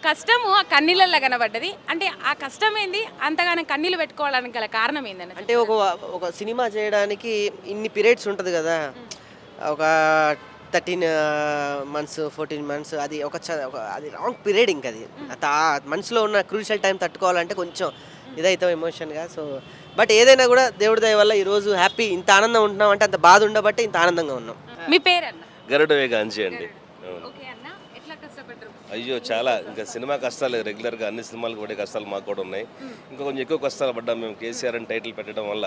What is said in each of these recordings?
కష్టము ఆ కన్నీళ్ళల్లో కనబడ్డది. అంటే ఆ కష్టం ఏంది, అంతగానం కన్నీళ్ళు పెట్టుకోవడానికి గల కారణం ఏందని? అంటే ఒక ఒక సినిమా చేయడానికి ఇన్ని పీరియడ్స్ ఉంటది గదా! ఒక 13 మంత్స్, 14 మంత్స్ అది అది లాంగ్ పీరియడ్ ఇంకది. మనసులో ఉన్న క్రూషియల్ టైం తట్టుకోవాలంటే కొంచెం ఇదైతాం ఎమోషన్‌గా. బట్ ఏదైనా గూడా దేవుడి దయ వల్ల ఈరోజు హ్యాపీ ఇంత ఆనందంగా ఉంటున్నామంటే అంత బాధ ఉండబట్టే ఇంత ఆనందంగా ఉన్నాం. మీ పేరన్న? గరుడ వేగాంచి అండి. అవును. ఓకే అన్న, ఎట్లా కష్టపడ్డారు? అయ్యో చాలా ఇంకా సినిమా కష్టాలు రెగ్యులర్గా అన్ని సినిమాలకు పడే కష్టాలు మాకు కూడా ఉన్నాయి. ఇంకా కొంచెం ఎక్కువ కష్టాలు పడ్డాం మేము కేసీఆర్ అని టైటిల్ పెట్టడం వల్ల.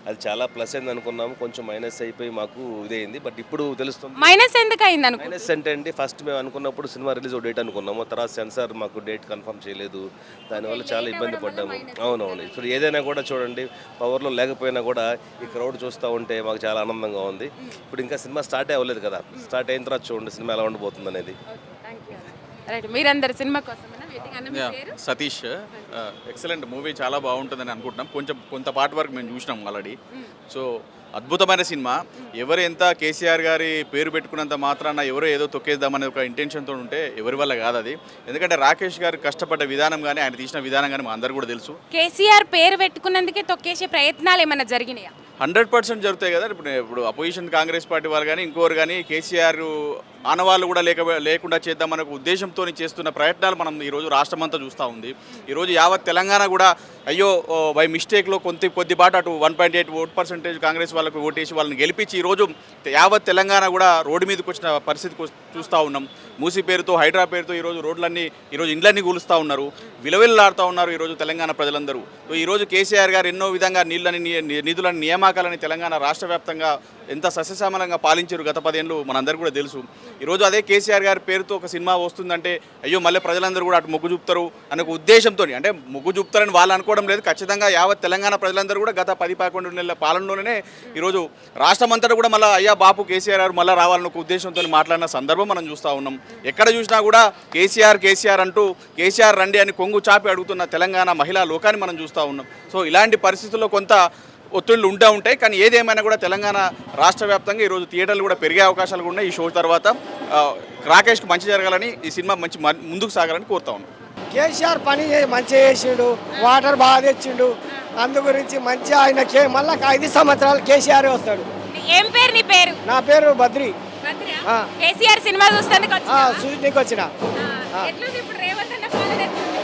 అది చాలా ప్లస్ అయింది అనుకున్నాము, కొంచెం మైనస్ అయిపోయి మాకు ఇదైంది. బట్ ఇప్పుడు తెలుస్తుంది మైనస్ ఎందుకు అయింది అనుకో. మైనస్ అంటే అండి, ఫస్ట్ మేము అనుకున్నప్పుడు సినిమా రిలీజ్ డేట్ అనుకున్నాము, తర్వాత సెన్సార్ మాకు డేట్ కన్ఫర్మ్ చేయలేదు. దానివల్ల చాలా ఇబ్బంది పడ్డాము. అవునవును. ఇప్పుడు ఏదైనా కూడా చూడండి, పవర్లో లేకపోయినా కూడా ఈ క్రౌడ్ చూస్తూ ఉంటే మాకు చాలా ఆనందంగా ఉంది. ఇప్పుడు ఇంకా సినిమా స్టార్ట్ అవ్వలేదు కదా, స్టార్ట్ అయిన తర్వాత చూడండి సినిమా ఎలా ఉండబోతుంది అనేది. రైట్, మీరందరు సినిమా కోసమేనా వెయిటింగ్? అన్న మీ పేరు? సతీష్. ఎక్సలెంట్ మూవీ, చాలా బాగుంటుందని అనుకుంటున్నాం. కొంత పార్ట్ వరకు మేము చూసినాం ఆల్రెడీ. సో అద్భుతమైన సినిమా. ఎవరు ఎంత కేసీఆర్ గారి పేరు పెట్టుకున్నంత మాత్రాన ఎవరో ఏదో తొక్కేద్దామనే ఒక ఇంటెన్షన్తో ఉంటే ఎవరి వల్ల కాదు అది. ఎందుకంటే రాకేష్ గారు కష్టపడ్డ విధానం కానీ ఆయన తీసిన విధానం కానీ మా అందరు కూడా తెలుసు. కేసీఆర్ పేరు పెట్టుకున్నందుకే తొక్కేసే ప్రయత్నాలు ఏమైనా జరిగినాయా? 100% జరుగుతాయి కదా. ఇప్పుడు అపోజిషన్ కాంగ్రెస్ పార్టీ వాళ్ళు కానీ ఇంకోరు కానీ కేసీఆర్ ఆనవాళ్ళు కూడా లేకుండా చేద్దామనే ఉద్దేశంతో చేస్తున్న ప్రయత్నాలు మనం ఈరోజు రాష్ట్రమంతా చూస్తూ ఉంది. ఈరోజు యావత్ తెలంగాణ కూడా అయ్యో బై మిస్టేక్లో కొద్దిపాటు అటు 1.8 ఓట్ పర్సెంటేజ్ కాంగ్రెస్ వాళ్ళకు ఓటేసి వాళ్ళని గెలిపించి ఈరోజు యావత్ తెలంగాణ కూడా రోడ్డు మీదకి వచ్చిన పరిస్థితి చూస్తూ ఉన్నాం. మూసీ పేరుతో, హైడ్రా పేరుతో ఈరోజు రోడ్లన్నీ, ఈరోజు ఇండ్లన్నీ కూలుస్తూ ఉన్నారు, విలవిల్లాడుతూ ఉన్నారు ఈరోజు తెలంగాణ ప్రజలందరూ. ఈరోజు కేసీఆర్ గారు ఎన్నో విధంగా నిధులని నియామకాలని తెలంగాణ రాష్ట్ర వ్యాప్తంగా ఎంత సస్యశ్యామలంగా పాలించారు గత 10 ఏళ్ళు మనందరికీ కూడా తెలుసు. ఈరోజు అదే కేసీఆర్ గారి పేరుతో ఒక సినిమా వస్తుందంటే అయ్యో మళ్ళీ ప్రజలందరూ కూడా అటు మొగ్గు చూపుతారు అనే ఉద్దేశంతో, అంటే మొగ్గు చూపుతారని వాళ్ళు అనుకోవడం లేదు, ఖచ్చితంగా యావత్ తెలంగాణ ప్రజలందరూ కూడా గత 10-11 నెలల పాలనలోనే ఈరోజు రాష్ట్రమంతటా కూడా మళ్ళీ అయ్యా బాపు కేసీఆర్ గారు మళ్ళీ రావాలన్న ఒక ఉద్దేశంతో మాట్లాడిన సందర్భం మనం చూస్తూ ఉన్నాం. ఎక్కడ చూసినా కూడా కేసీఆర్ అంటూ కేసీఆర్ రండి అని కొంగు చాపి అడుగుతున్న తెలంగాణ మహిళా లోకాన్ని మనం చూస్తూ ఉన్నాం. సో ఇలాంటి పరిస్థితుల్లో కొంత ఒత్తిళ్లు ఉంటాయి. కానీ ఏదేమైనా కూడా తెలంగాణ రాష్ట్ర వ్యాప్తంగా ఈరోజు థియేటర్లు కూడా పెరిగే అవకాశాలు కూడా ఉన్నాయి. ఈ షో తర్వాత రాకేష్కి మంచి జరగాలని, ఈ సినిమా ముందుకు సాగాలని కోరుతా ఉన్నాం. కేసీఆర్ పని మంచిగా చేసిండు, వాటర్ బాగా తెచ్చిండు, అందు గురించి మంచి ఆయనకి మళ్ళీ 5 సంవత్సరాలు కేసీఆర్ వస్తాడు. ఏం పేరు నీ పేరు? నా పేరు బద్రి. కేసీఆర్ సినిమా చూడనీకి వచ్చిన.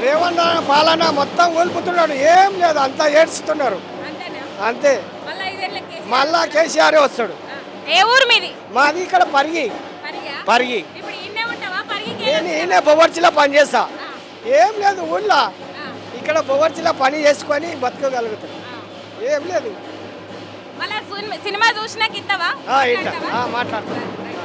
రేవంత్ అన్న పాలన మొత్తం కోల్పోతున్నాడు, ఏం లేదు, అంతా ఏడ్చుతున్నారు అంతే. మళ్ళా కేసీఆర్ వస్తాడు. ఏ ఊరు మీది? మాది ఇక్కడ పరిగి. నేను ఈయన బొవర్చిలో పని చేస్తా, ఏం లేదు ఊళ్ళో, ఇక్కడ బొవర్చిలో పని చేసుకొని బతకగలుగుతాడు, ఏం లేదు. సినిమా చూసినాక ఇస్తావా? మాట్లాడతా.